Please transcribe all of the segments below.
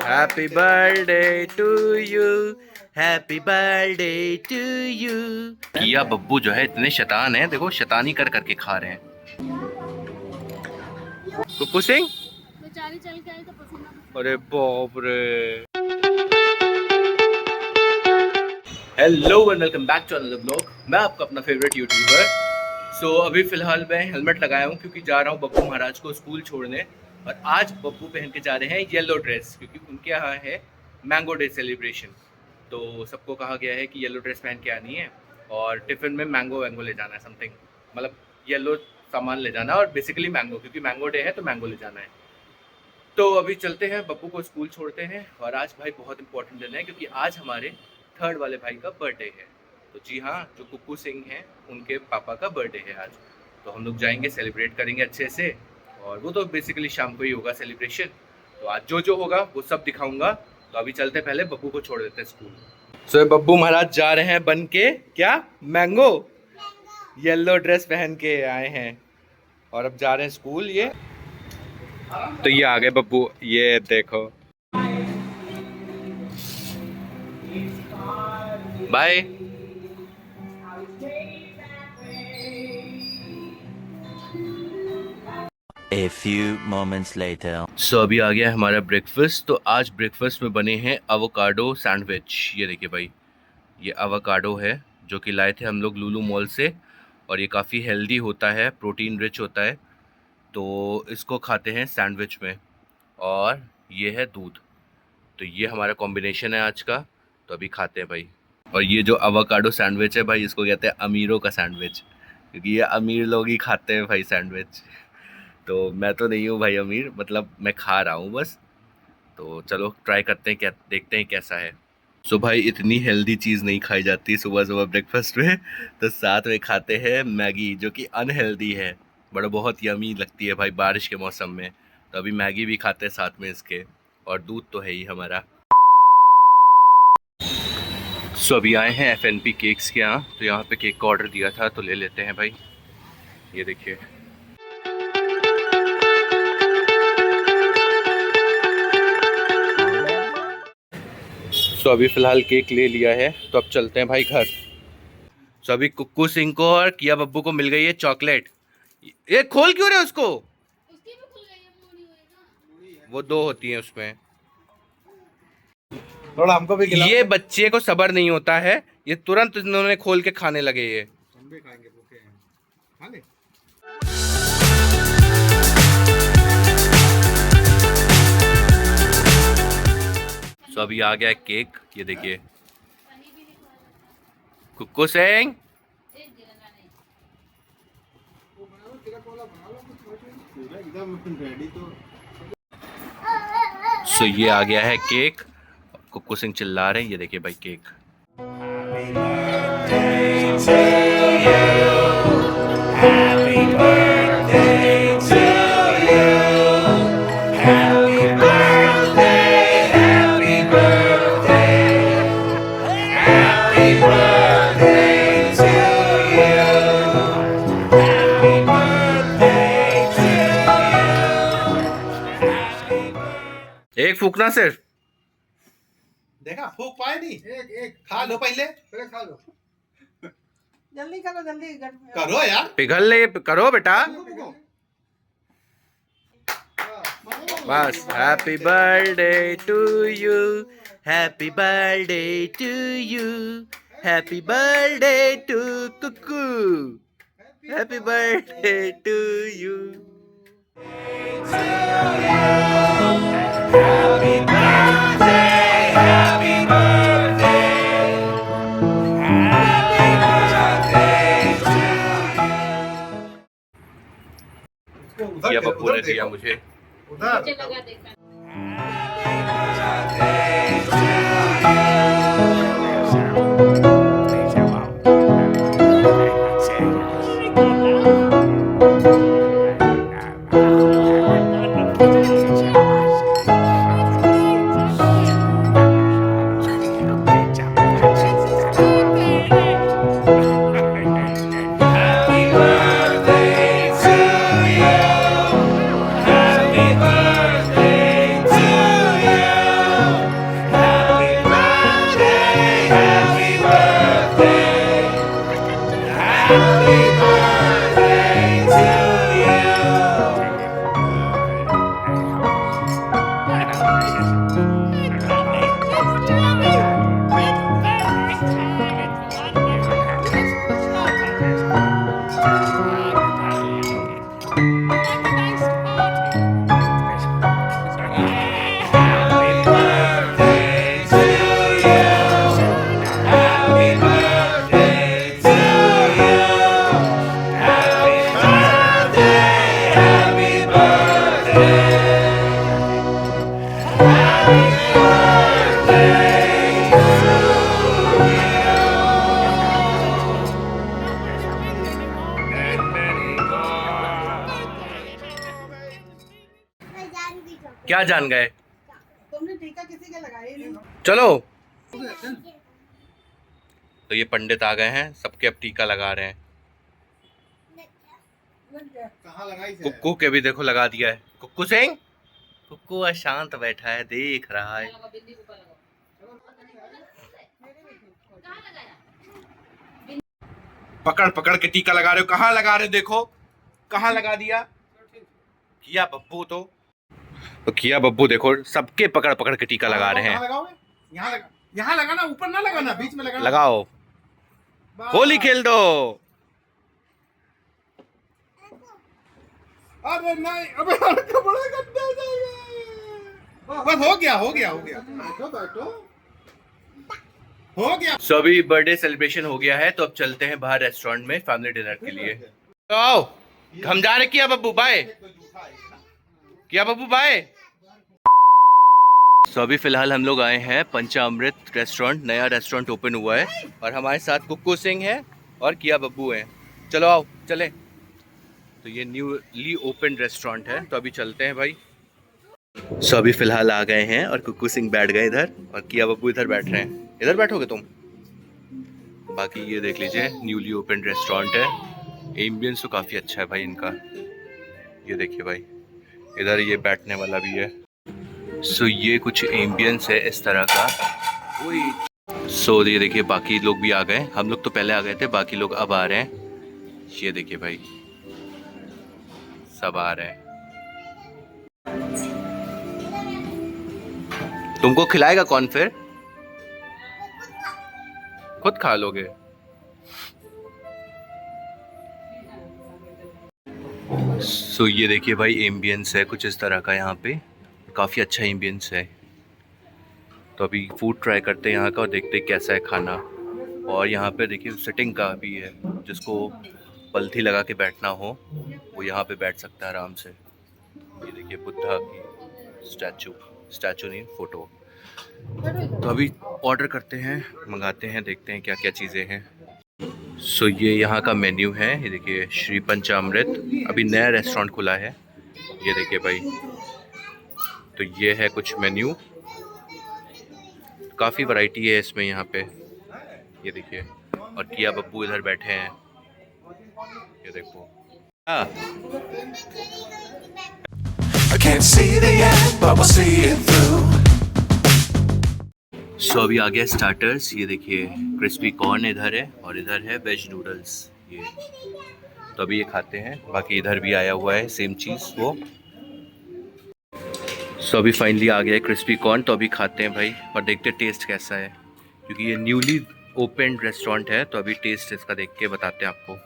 Happy birthday to you, happy birthday to you. किया बब्बू जो है इतने शैतान हैं, देखो शैतानी कर करके खा रहे हैं। कुक्कू सिंह, अरे बाप रे। Hello and welcome back to another blog. मैं आपका अपना फेवरेट यूट्यूबर। सो अभी फिलहाल मैं हेलमेट लगाया हूँ क्योंकि जा रहा हूँ बब्बू महाराज को स्कूल छोड़ने। और आज बब्बू पहन के जा रहे हैं येलो ड्रेस, क्योंकि उनके यहाँ है मैंगो डे सेलिब्रेशन। तो सबको कहा गया है कि येलो ड्रेस पहन के आनी है और टिफ़िन में मैंगो वैंगो ले जाना है, समथिंग मतलब येलो सामान ले जाना है। और बेसिकली मैंगो, क्योंकि मैंगो डे है तो मैंगो ले जाना है। तो अभी चलते हैं, बब्बू को स्कूल छोड़ते हैं। और आज भाई बहुत इंपॉर्टेंट दिन है क्योंकि आज हमारे थर्ड वाले भाई का बर्थडे है। तो जी हाँ, जो कुक्कू सिंह हैं उनके पापा का बर्थडे है आज। तो हम लोग जाएंगे, सेलिब्रेट करेंगे अच्छे से। और वो तो बेसिकली शाम को ही होगा सेलिब्रेशन। तो आज जो होगा वो सब दिखाऊंगा। तो अभी चलते, पहले बब्बू को छोड़ देते हैं स्कूल। सो बब्बू महाराज जा रहे हैं बन के क्या, मैंगो येलो ड्रेस पहन के आए हैं और अब जा रहे हैं स्कूल। ये तो ये आ गए बब्बू, ये देखो। Bye. A few moments later. So अभी आ गया हमारा ब्रेकफास्ट। तो आज ब्रेकफास्ट में बने हैं अवोकाडो सैंडविच। ये देखिए भाई, ये अवोकाडो है जो कि लाए थे हम लोग लुलु मॉल से। और ये काफ़ी हेल्दी होता है, प्रोटीन रिच होता है। तो इसको खाते हैं सैंडविच में। और ये है दूध। तो ये हमारा कॉम्बिनेशन है आज का। तो अभी खाते हैं भाई। और ये जो अवोकाडो सैंडविच है भाई, इसको कहते हैं अमीरों का सैंडविच, क्योंकि ये अमीर लोग ही खाते हैं भाई सैंडविच। तो मैं तो नहीं हूँ भाई अमीर, मतलब मैं खा रहा हूँ बस। तो चलो ट्राई करते हैं, क्या देखते हैं कैसा है। सो भाई इतनी हेल्दी चीज़ नहीं खाई जाती सुबह सुबह ब्रेकफास्ट में। तो साथ में खाते हैं मैगी, जो कि अनहेल्दी है, बड़ा बहुत यमी लगती है भाई बारिश के मौसम में। तो अभी मैगी भी खाते हैं साथ में इसके। और दूध तो है ही हमारा। सो अभी आए हैं FNP केक्स के यहाँ। तो यहाँ पे केक का ऑर्डर दिया था, तो ले लेते हैं भाई। ये देखिए, सो अभी फ़िलहाल केक ले लिया है। तो अब चलते हैं भाई घर। सो अभी कुक्कू सिंह को और किया बब्बू को मिल गई है चॉकलेट। ये खोल क्यों रहे उसको? उसकी भी खुल गई है, पूरी हुई ना। वो दो होती हैं उसमें। थोड़ा हमको भी खिलाओ। ये बच्चे को सब्र नहीं होता है, ये तुरंत इन्होंने खोल के खाने लगे। ये हम भी खाएंगे, भूखे हैं। खा ले। सो अभी आ गया केक, ये देखिए। कुक्कू सिंह, सो ये आ गया है केक। कुक्कू सिंह चिल्ला रहे हैं, ये देखिए भाई केक। एक फूकना सिर्फ। देखा, फूक पाए नहीं। एक एक खा लो, पहले खा लो। जल्दी करो, जल्दी करो यार, पिघल ले, करो बेटा। बस। Happy birthday to you, happy birthday to you, happy birthday to Kukku, happy birthday to you. या बब्बू ने दिया मुझे। उधर क्या जान गए? तुमने टीका किसी के लगाई नहीं। चलो। तो ये पंडित आ गए हैं, सबके अब टीका लगा रहे हैं। कहाँ लगाई जाए? कुक्कू के भी देखो लगा दिया है। कुक्कू सिंह, कुक्कू अशांत बैठा है, देख रहा है। पकड़ पकड़ के टीका लगा रहे हो। कहाँ लगा रहे हो? देखो कहाँ लगा दिया। किया बब्बू तो किया बब्बू देखो सबके पकड़ पकड़ के टीका लगा रहे हैं। यहाँ लगाना, ऊपर ना लगाना, बीच में लगाना। लगाओ, होली खेल दो। अरे नहीं, अबे बड़ा गंदा हो जाएगा। बस हो गया बैठो बैठो, हो गया। सो अभी बर्थडे सेलिब्रेशन हो गया है, तो अब चलते हैं बाहर रेस्टोरेंट में फैमिली डिनर के लिए। तो आओ, हम जा रहे। किया बब्बू बाय। किया बब्बू बाय। सो अभी फिलहाल हम लोग आए हैं पंचामृत रेस्टोरेंट, नया रेस्टोरेंट ओपन हुआ है और हमारे साथ कुक्कू सिंह है और किया बब्बू है। चलो आओ चले। तो ये न्यूली ओपन रेस्टोरेंट है, तो अभी चलते हैं भाई। सो अभी फिलहाल आ गए हैं और कुक्कू सिंह बैठ गए इधर और किया बब्बू इधर बैठ रहे हैं। इधर बैठोगे तुम? बाकी ये देख लीजिए न्यूली ओपन रेस्टोरेंट है। एम्बियंस तो काफ़ी अच्छा है भाई इनका। ये देखिए भाई, इधर ये बैठने वाला भी है। सो ये कुछ एम्बियंस है इस तरह का। सो ये देखिए बाकी लोग भी आ गए। हम लोग तो पहले आ गए थे, बाकी लोग अब आ रहे हैं। ये देखिए भाई सब आ रहे हैं। तुमको खिलाएगा कौन फिर? खुद खा लोगे? सो ये देखिए भाई एम्बियंस है कुछ इस तरह का यहाँ पे। काफ़ी अच्छा एम्बियंस है। तो अभी फूड ट्राई करते हैं यहाँ का और देखते हैं कैसा है खाना। और यहाँ पे देखिए सिटिंग का भी है, जिसको पलथी लगा के बैठना हो वो यहाँ पे बैठ सकता है आराम से। ये देखिए बुद्धा की स्टैचू नहीं, फोटो। तो अभी ऑर्डर करते हैं, मंगाते हैं, देखते हैं क्या क्या चीज़ें हैं। सो ये यहाँ का मेन्यू है। ये देखिए श्री पंचामृत, अभी नया रेस्टोरेंट खुला है। ये देखिए भाई, तो ये है कुछ मेन्यू। काफ़ी वैरायटी है इसमें यहाँ पे। ये देखिए, और किया बब्बू इधर बैठे हैं। ये देखो। I can't see the end, but we'll see it through. सो अभी आ गया स्टार्टर्स। ये देखिए क्रिस्पी कॉर्न इधर है और इधर है वेज नूडल्स। ये तो अभी ये खाते हैं। बाकी इधर भी आया हुआ है सेम चीज़ वो। सो अभी फाइनली आ गया है क्रिस्पी कॉर्न, तो अभी खाते हैं भाई और देखते हैं टेस्ट कैसा है, क्योंकि ये न्यूली ओपन रेस्टोरेंट है। तो अभी टेस्ट इसका देख के बताते हैं आपको।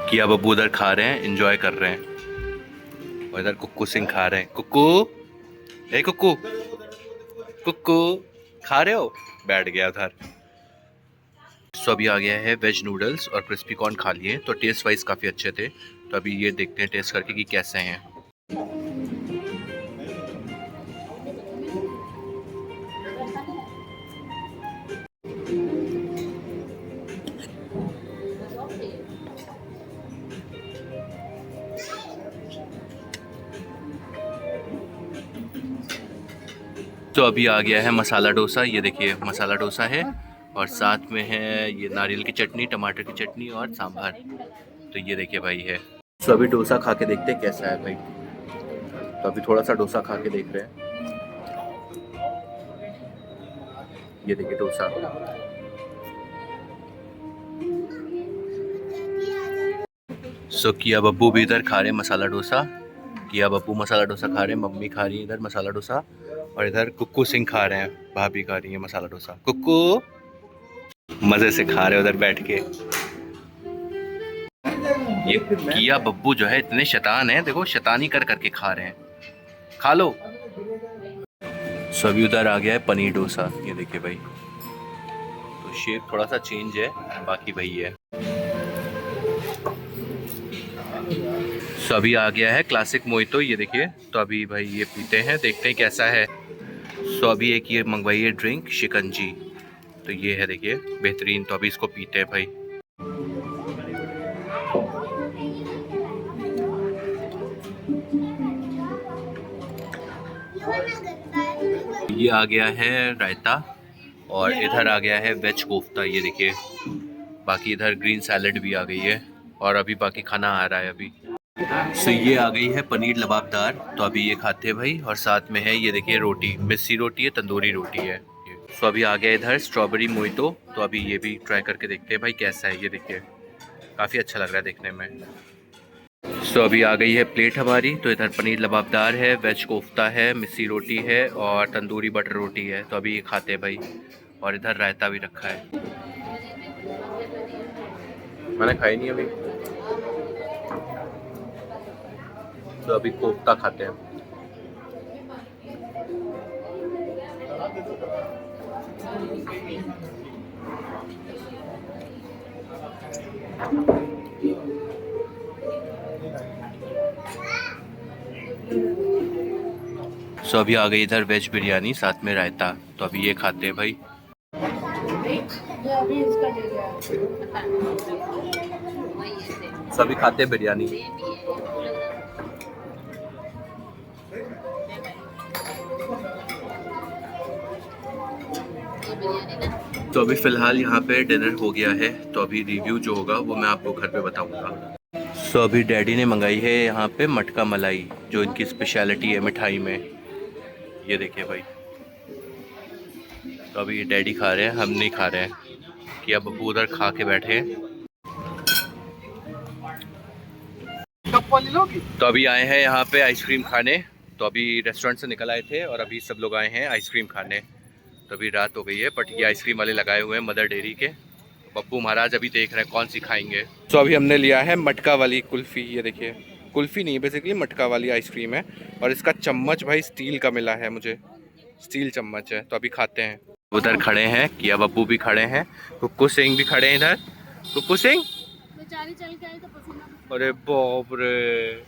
किया बब्बू उधर खा रहे हैं, एंजॉय कर रहे हैं। और इधर कुक्कू सिंह खा रहे हैं। कुक्कू, ए कुक्कू, कुक्कू खा रहे हो? बैठ गया उधर। सो अभी आ गया है वेज नूडल्स और क्रिस्पी कॉर्न खा लिए, तो टेस्ट वाइज काफ़ी अच्छे थे। तो अभी ये देखते हैं टेस्ट करके कि कैसे हैं। तो अभी आ गया है मसाला डोसा। ये देखिए मसाला डोसा है और साथ में है ये नारियल की चटनी, टमाटर की चटनी और सांभर। तो ये देखिए भाई है। तो अभी डोसा खा के देखते हैं कैसा है भाई। तो अभी थोड़ा सा डोसा खा के देख रहे हैं। ये देखिए डोसा। सो किया बब्बू भी इधर खा रहे हैं मसाला डोसा। किया बब्बू मसाला डोसा खा रहे हैं, मम्मी खा रही है इधर मसाला डोसा, और इधर कुक्कू सिंह खा रहे हैं, भाभी खा रही है मसाला डोसा। कुक्कू मजे से खा रहे हैं उधर बैठ के। ये किया बब्बू जो है इतने शैतान है, देखो शैतानी कर करके खा रहे हैं। खा लो। सो अभी उधर आ गया है पनीर डोसा, ये देखिए भाई। तो शेप थोड़ा सा चेंज है, बाकी वही है। सो अभी आ गया है क्लासिक मोहितो, ये देखिए। तो अभी भाई ये पीते हैं, देखते हैं कैसा है। सो अभी एक ये मंगवाई है ड्रिंक शिकंजी, तो ये है देखिए बेहतरीन। तो अभी इसको पीते हैं भाई। ये आ गया है रायता, और इधर आ गया है वेज कोफ्ता, ये देखिए। बाकी इधर ग्रीन सैलेड भी आ गई है, और अभी बाकी खाना आ रहा है अभी। सो ये आ गई है पनीर लबाबदार, तो अभी ये खाते हैं भाई। और साथ में है ये देखिए रोटी, मिस्सी रोटी है, तंदूरी रोटी है। सो अभी आ गया इधर स्ट्रॉबेरी मोहितो, तो अभी ये भी ट्राई करके देखते हैं भाई कैसा है। ये देखिए काफ़ी अच्छा लग रहा है देखने में। सो अभी आ गई है प्लेट हमारी, तो इधर पनीर लबाबदार है, वेज कोफ्ता है, मिस्सी रोटी है, और तंदूरी बटर रोटी है। तो अभी ये खाते हैं भाई। और इधर रायता भी रखा है, मैंने खाई नहीं अभी। तो अभी कोफ्ता खाते हैं। सो अभी आ गई इधर वेज बिरयानी, साथ में रायता। तो अभी ये खाते हैं भाई। सभी खाते हैं बिरयानी। तो अभी फ़िलहाल यहाँ पे डिनर हो गया है, तो अभी रिव्यू जो होगा वो मैं आपको घर पे बताऊँगा। सो अभी डैडी ने मंगाई है यहाँ पे मटका मलाई, जो इनकी स्पेशलिटी है मिठाई में। ये देखिए भाई। तो अभी डैडी खा रहे हैं, हम नहीं खा रहे हैं, कि अब बब्बू उधर खा के बैठे हैं। तो अभी आए हैं यहाँ पे आइसक्रीम खाने। तो अभी रेस्टोरेंट से निकल आए थे, और अभी सब लोग आए हैं आइसक्रीम खाने। तो अभी रात हो गई है, बट ये आइसक्रीम वाले लगाए हुए हैं मदर डेयरी के। बब्बू महाराज अभी देख रहे हैं कौन सी खाएंगे। तो अभी हमने लिया है मटका वाली कुल्फ़ी, ये देखिए। कुल्फ़ी नहीं, बेसिकली मटका वाली आइसक्रीम है, और इसका चम्मच भाई स्टील का मिला है मुझे, स्टील चम्मच है। तो अभी खाते हैं। उधर खड़े हैं किया बब्बू भी खड़े हैं, कुक्कू सिंह भी खड़े हैं इधर। कुक्कू सिंह, अरे बाप रे,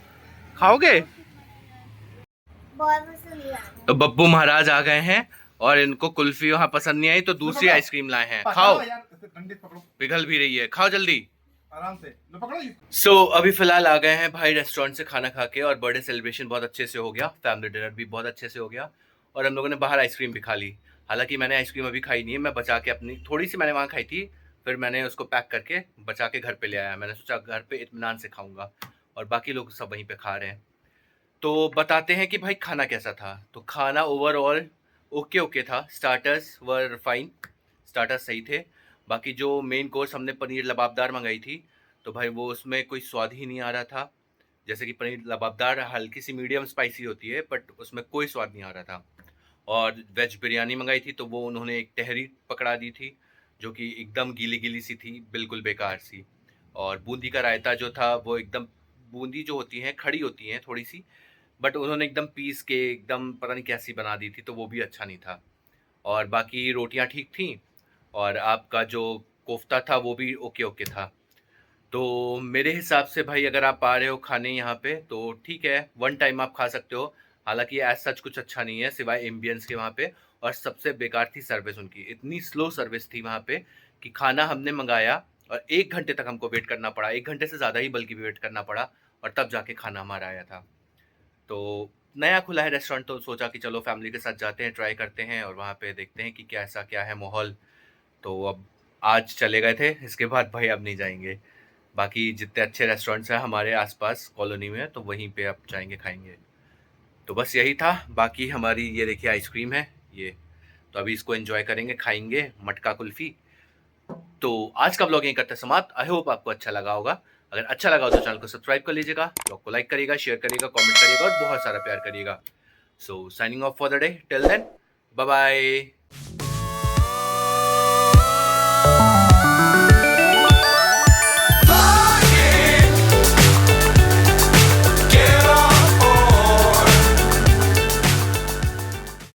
खाओगे? तो बब्बू महाराज आ गए हैं, और इनको कुल्फी वहाँ पसंद नहीं आई, तो दूसरी आइसक्रीम लाए हैं। खाओ, पिघल भी रही है, खाओ जल्दी। आराम से लो, पकड़ो। सो अभी फिलहाल आ गए हैं भाई रेस्टोरेंट से खाना खा के, और बर्थडे सेलिब्रेशन बहुत अच्छे से हो गया, फैमिली डिनर भी बहुत अच्छे से हो गया, और हम लोगों ने बाहर आइसक्रीम भी खा ली। हालांकि मैंने आइसक्रीम अभी खाई नहीं है, मैं बचा के अपनी थोड़ी सी मैंने वहाँ खाई थी, फिर मैंने उसको पैक करके बचा के घर पे ले आया। मैंने सोचा घर पे इत्मीनान से खाऊंगा, और बाकी लोग सब वहीं पे खा रहे हैं। तो बताते हैं कि भाई खाना कैसा था। तो खाना ओवरऑल ओके ओके था। स्टार्टर्स वर फाइन, स्टार्टर्स सही थे। बाकी जो मेन कोर्स हमने पनीर लबाबदार मंगाई थी, तो भाई वो उसमें कोई स्वाद ही नहीं आ रहा था। जैसे कि पनीर लबाबदार हल्की सी मीडियम स्पाइसी होती है, बट उसमें कोई स्वाद नहीं आ रहा था। और वेज बिरयानी मंगाई थी, तो वो उन्होंने एक तहरी पकड़ा दी थी, जो कि एकदम गीली गीली सी थी, बिल्कुल बेकार सी। और बूंदी का रायता जो था, वो एकदम, बूंदी जो होती हैं खड़ी होती हैं थोड़ी सी, बट उन्होंने एकदम पीस के एकदम पता नहीं कैसी बना दी थी, तो वो भी अच्छा नहीं था। और बाकी रोटियां ठीक थी, और आपका जो कोफ्ता था वो भी ओके ओके था। तो मेरे हिसाब से भाई अगर आप आ रहे हो खाने यहाँ पे, तो ठीक है, वन टाइम आप खा सकते हो। हालांकि एज सच कुछ अच्छा नहीं है सिवाय एम्बियंस के वहाँ पे। और सबसे बेकार थी सर्विस उनकी, इतनी स्लो सर्विस थी वहाँ पे कि खाना हमने मंगाया और 1 घंटे तक हमको वेट करना पड़ा, 1 घंटे से ज़्यादा ही बल्कि वेट करना पड़ा, और तब जाके खाना हमारा आया था। तो नया खुला है रेस्टोरेंट, तो सोचा कि चलो फैमिली के साथ जाते हैं, ट्राई करते हैं, और वहाँ पे देखते हैं कि कैसा क्या है माहौल। तो अब आज चले गए थे, इसके बाद भाई अब नहीं जाएंगे। बाकी जितने अच्छे रेस्टोरेंट्स हैं हमारे आसपास कॉलोनी में, तो वहीं पे अब जाएंगे खाएंगे। तो बस यही था। बाकी हमारी ये देखिए आइसक्रीम है ये, तो तो अभी इसको एंजॉय करेंगे, खाएंगे मटका कुल्फी। तो आज का ब्लॉग यहीं करते हैं समाप्त। आई होप आपको अच्छा लगा होगा। अगर अच्छा लगा हो तो चैनल को सब्सक्राइब कर लीजिएगा, ब्लॉग को लाइक करिएगा, शेयर करिएगा, कमेंट करिएगा और बहुत सारा प्यार करिएगा। So signing off for the day, till then bye bye.